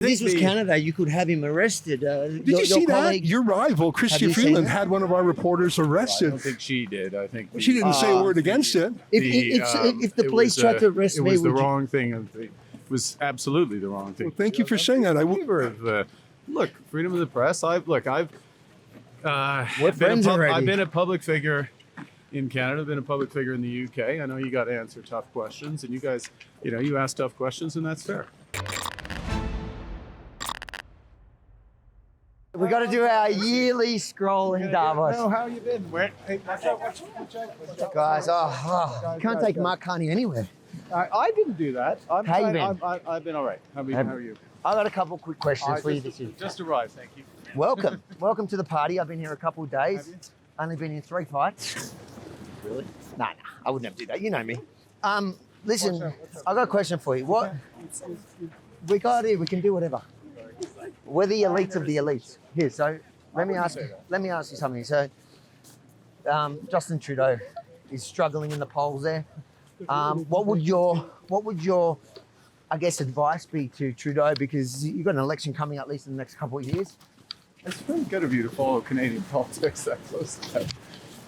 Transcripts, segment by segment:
This was Canada. You could have him arrested. Did you see that? Your rival, Chrystia Freeland, had one of our reporters I arrested. don't think she did. I think She didn't say a word against it. If the police tried to arrest it me, was the would you- wrong thing. It was absolutely the wrong thing. Well, thank you for saying that. Look, freedom of the press. I've We're friends already. I've been a public figure in Canada. I've been a public figure in the UK. I know you got to answer tough questions, and you guys, you ask tough questions, and that's fair. We got to do our yearly scroll in Davos. how you been? Hey, watch out. Guys, you can't take Mark Carney anywhere. I didn't do that. How you been? I've been all right. How are you? I got a couple quick questions for you this year. Just arrived, thank you. Welcome to the party. I've been here a couple of days. Have you? Only been in 3 fights. Really? Nah, I would never do that. You know me. Listen, I got a question for you. What we got here? We can do whatever. We're the elites of the elites. Here, so let me ask you something. So, Justin Trudeau is struggling in the polls there. What would your I guess advice be to Trudeau, because you've got an election coming up at least in the next couple of years? It's very good of you to follow Canadian politics that close to that.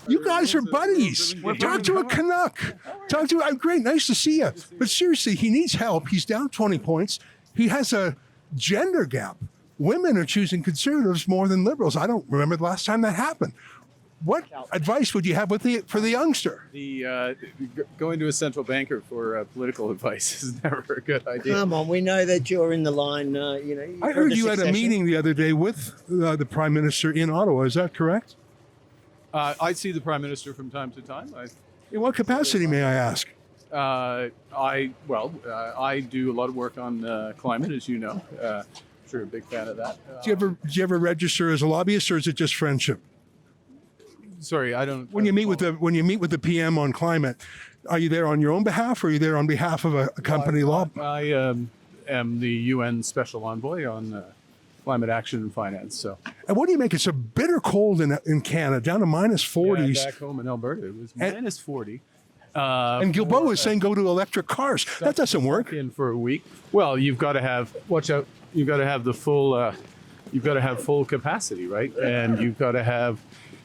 You guys are buddies. Talk to a Canuck. Talk to great, nice to see you. But seriously, he needs help. He's down 20 points. He has a gender gap. Women are choosing conservatives more than liberals. I don't remember the last time that happened. What advice would you have for the youngster? Going to a central banker for political advice is never a good idea. Come on, we know that you're in the line. I heard you had a meeting the other day with the Prime Minister in Ottawa. Is that correct? I see the Prime Minister from time to time. In what capacity, may I ask? I do a lot of work on climate, as you know. I'm sure you're a big fan of that. Do you ever register as a lobbyist, or is it just friendship? Sorry, I don't. When you meet with the PM on climate, are you there on your own behalf, or are you there on behalf of a company law? I am the UN Special Envoy on climate action and finance. So. And what do you make? It's a bitter cold in Canada, down to minus 40s. Yeah, back home in Alberta, it was minus 40. And Guilbeault is saying go to electric cars. That doesn't work. In for a week. Well, you've got to have. Watch out. You've got to have the full. You've got to have full capacity, right? And you've got to have.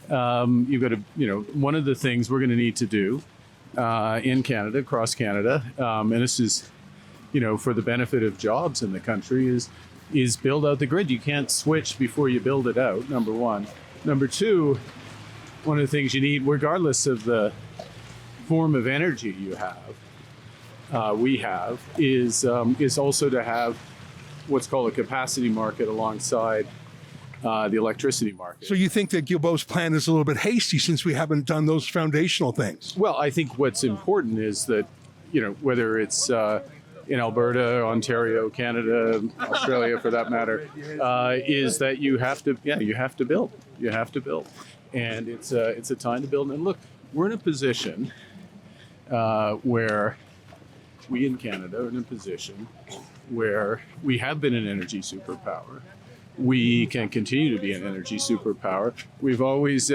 One of the things we're going to need to do in Canada, across Canada, and this is, for the benefit of jobs in the country, is build out the grid. You can't switch before you build it out, number one. Number two, one of the things you need, regardless of the form of energy you have, is also to have what's called a capacity market alongside the electricity market. So you think that Guilbeault's plan is a little bit hasty since we haven't done those foundational things? Well, I think what's important is that, whether it's in Alberta, Ontario, Canada, Australia, for that matter, is that you have to build. You have to build, and it's a time to build. And look, we're in a position where we in Canada are in a position where we have been an energy superpower. We can continue to be an energy superpower. We've always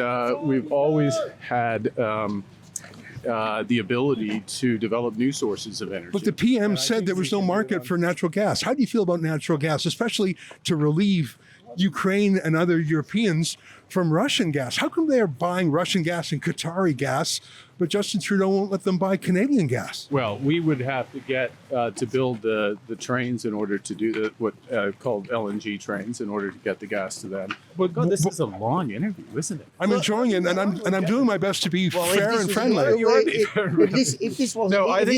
had the ability to develop new sources of energy. But the PM said there was no market for natural gas. How do you feel about natural gas, especially to relieve Ukraine and other Europeans from Russian gas? How come they are buying Russian gas and Qatari gas, but Justin Trudeau won't let them buy Canadian gas? Well, we would have to get to build the trains in order to do what called LNG trains in order to get the gas to them. But God, this is a long interview, isn't it? I'm enjoying it, and I'm doing my best to be fair and friendly. If this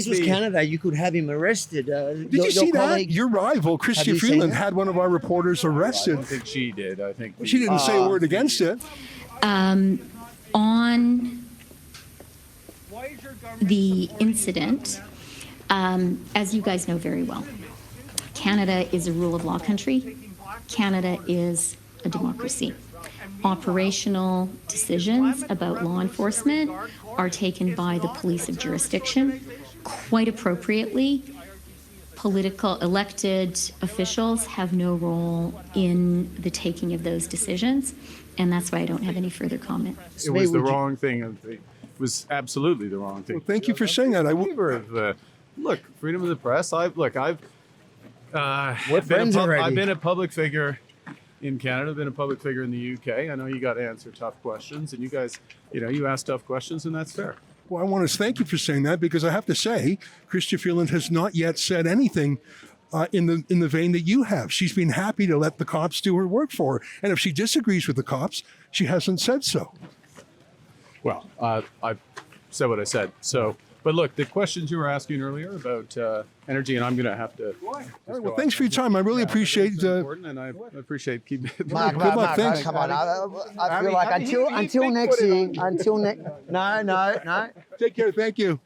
was Canada, you could have him arrested. Did you see that? Your rival, Chrystia Freeland, had one of our reporters arrested. I don't think she did. I think she didn't say a word against it. On the incident, as you guys know very well, Canada is a rule of law country. Canada is a democracy. Operational decisions about law enforcement are taken by the police of jurisdiction. Quite appropriately, political elected officials have no role in the taking of those decisions, and that's why I don't have any further comment. It was the wrong thing. It was absolutely the wrong thing. Well, thank you for saying that. Look, freedom of the press. We're friends already. I've been a public figure in Canada, been a public figure in the UK. I know you got to answer tough questions, and you guys, you ask tough questions, and that's fair. Well, I want to thank you for saying that, because I have to say, Chrystia Freeland has not yet said anything in the vein that you have. She's been happy to let the cops do her work for her. And if she disagrees with the cops, she hasn't said so. Well, I said what I said. So, but look, the questions you were asking earlier about energy, and I'm going to have to. All right, well, thanks for your time. I really appreciate. It's important, and I appreciate keeping. Mark, Good luck, thanks. come on. I feel like until next year, no. Take care. Thank you.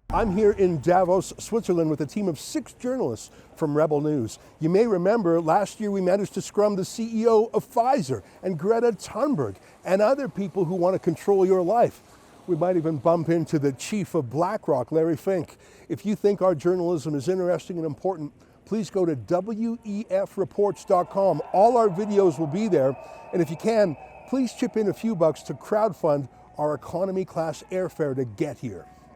I'm here in Davos, Switzerland with a team of 6 journalists from Rebel News. You may remember last year we managed to scrum the CEO of Pfizer and Greta Thunberg and other people who want to control your life. We might even bump into the chief of BlackRock, Larry Fink. If you think our journalism is interesting and important, please go to WEFreports.com. All our videos will be there. And if you can, please chip in a few bucks to crowdfund our economy class airfare to get here.